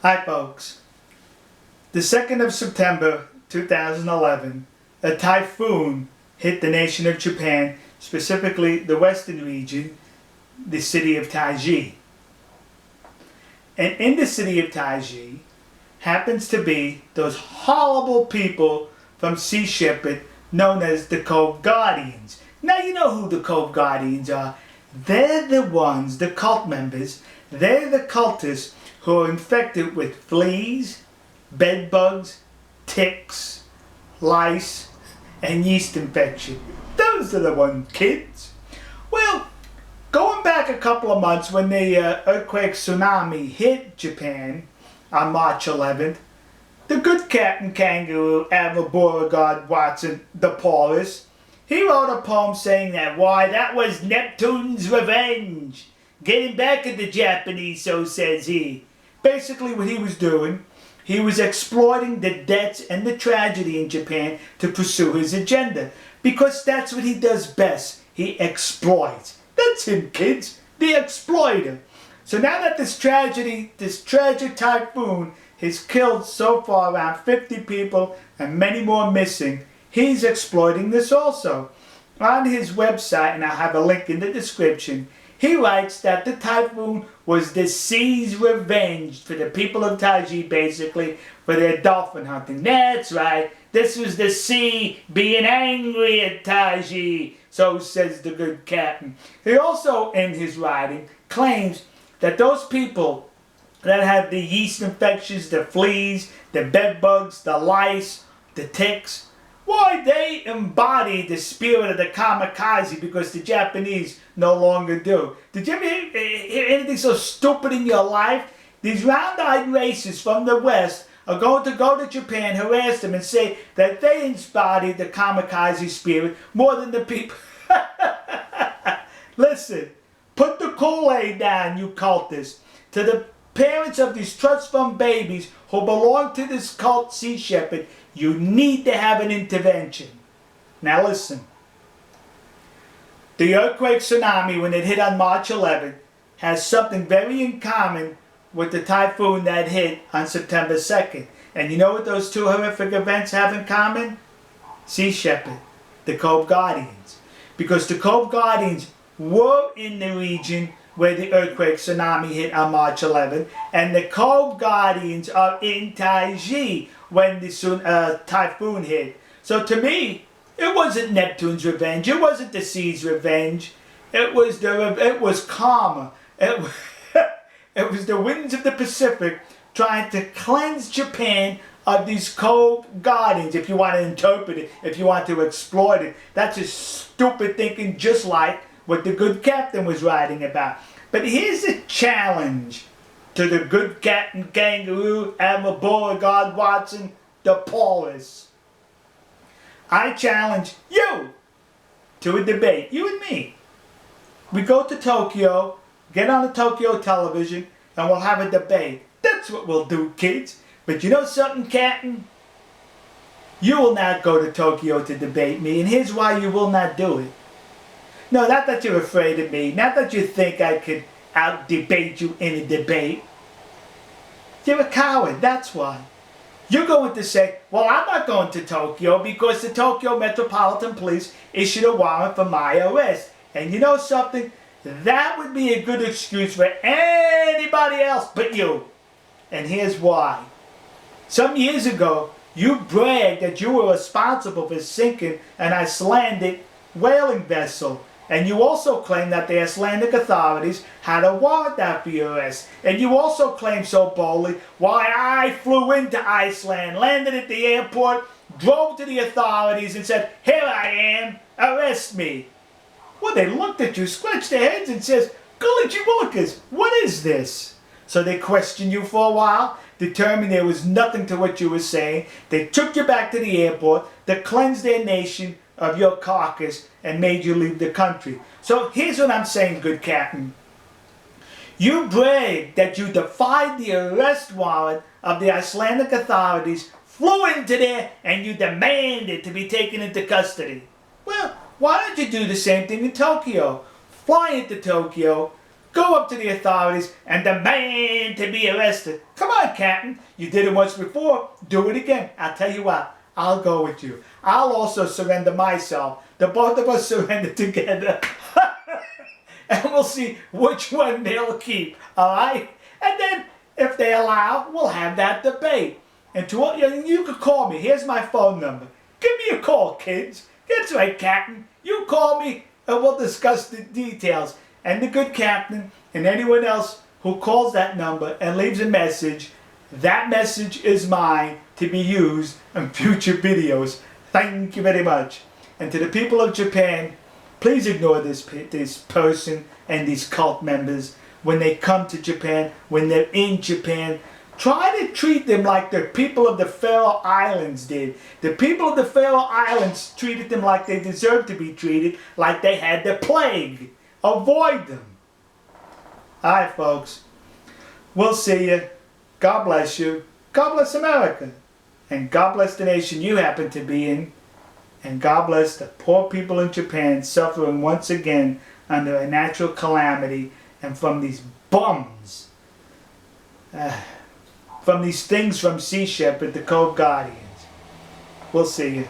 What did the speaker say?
Hi folks. The 2nd of September 2011, a typhoon hit the nation of Japan, specifically the western region, the city of Taiji. And in the city of Taiji happens to be those horrible people from Sea Shepherd known as the Cove Guardians. Now you know who the Cove Guardians are. They're the ones, the cult members, they're the cultists who are infected with fleas, bed bugs, ticks, lice, and yeast infection. Those are the ones, kids. Well, going back a couple of months when the earthquake tsunami hit Japan on March 11th, the good Captain Kangaroo, Admiral Beauregard Watson, the Paulrus, he wrote a poem saying that, why, that was Neptune's revenge. Getting back at the Japanese, so says he. Basically what he was doing, he was exploiting the debts and the tragedy in Japan to pursue his agenda. Because that's what he does best. He exploits. That's him, kids. The exploiter. So now that this tragedy, this tragic typhoon has killed so far around 50 people and many more missing, he's exploiting this also. On his website, and I'll have a link in the description, he writes that the typhoon was the sea's revenge for the people of Taiji, basically, for their dolphin hunting. That's right. This was the sea being angry at Taiji, so says the good captain. He also, in his writing, claims that those people that have the yeast infections, the fleas, the bed bugs, the lice, the ticks, why, they embody the spirit of the Kamikaze because the Japanese no longer do. Did you ever hear anything so stupid in your life? These round-eyed racists from the West are going to go to Japan, harass them, and say that they embody the Kamikaze spirit more than the people. Listen, put the Kool-Aid down, you cultists. To the parents of these trust fund babies who belong to this cult Sea Shepherd, you need to have an intervention. Now listen. The earthquake tsunami, when it hit on March 11th, has something very in common with the typhoon that hit on September 2nd. And you know what those two horrific events have in common? Sea Shepherd, the Cove Guardians. Because the Cove Guardians were in the region where the earthquake tsunami hit on March 11th, and the Cove Guardians are in Taiji when the typhoon hit. So to me, it wasn't Neptune's revenge. It wasn't the sea's revenge. It was karma. It was the winds of the Pacific trying to cleanse Japan of these Cove Guardians, if you want to interpret it, if you want to exploit it. That's just stupid thinking, just like what the good captain was writing about. But here's a challenge to the good Captain Kangaroo, Admiral Beauregard Watson, the Paulrus. I challenge you to a debate, you and me. We go to Tokyo, get on the Tokyo television, and we'll have a debate. That's what we'll do, kids. But you know something, Captain? You will not go to Tokyo to debate me, and here's why you will not do it. No, not that you're afraid of me, not that you think I could out-debate you in a debate. You're a coward, that's why. You're going to say, well, I'm not going to Tokyo because the Tokyo Metropolitan Police issued a warrant for my arrest. And you know something? That would be a good excuse for anybody else but you. And here's why. Some years ago, you bragged that you were responsible for sinking an Icelandic whaling vessel. And you also claim that the Icelandic authorities had a warrant out for your arrest. And you also claim so boldly, why, I flew into Iceland, landed at the airport, drove to the authorities and said, here I am, arrest me. Well, they looked at you, scratched their heads and says, golly gee willikers, what is this? So they questioned you for a while, determined there was nothing to what you were saying. They took you back to the airport to cleanse their nation of your carcass and made you leave the country. So here's what I'm saying, good captain. You bragged that you defied the arrest warrant of the Icelandic authorities, flew into there, and you demanded to be taken into custody. Well, why don't you do the same thing in Tokyo? Fly into Tokyo, Go up to the authorities and demand to be arrested. Come on, Captain. You did it once before. Do it again. I'll tell you what. I'll go with you. I'll also surrender myself. The both of us surrender together. And we'll see which one they'll keep. Alright? And then, if they allow, we'll have that debate. And you can call me. Here's my phone number. Give me a call, kids. That's right, Captain. You call me and we'll discuss the details. And the good captain and anyone else who calls that number and leaves a message, that message is mine to be used in future videos. Thank you very much. And to the people of Japan, please ignore this person and these cult members when they come to Japan, when they're in Japan. Try to treat them like the people of the Faroe Islands did. The people of the Faroe Islands treated them like they deserved to be treated, like they had the plague. Avoid them. Alright, folks. We'll see you. God bless you. God bless America. And God bless the nation you happen to be in. And God bless the poor people in Japan suffering once again under a natural calamity and from these bums. From these things from Sea Shepherd, the Cove Guardians. We'll see you.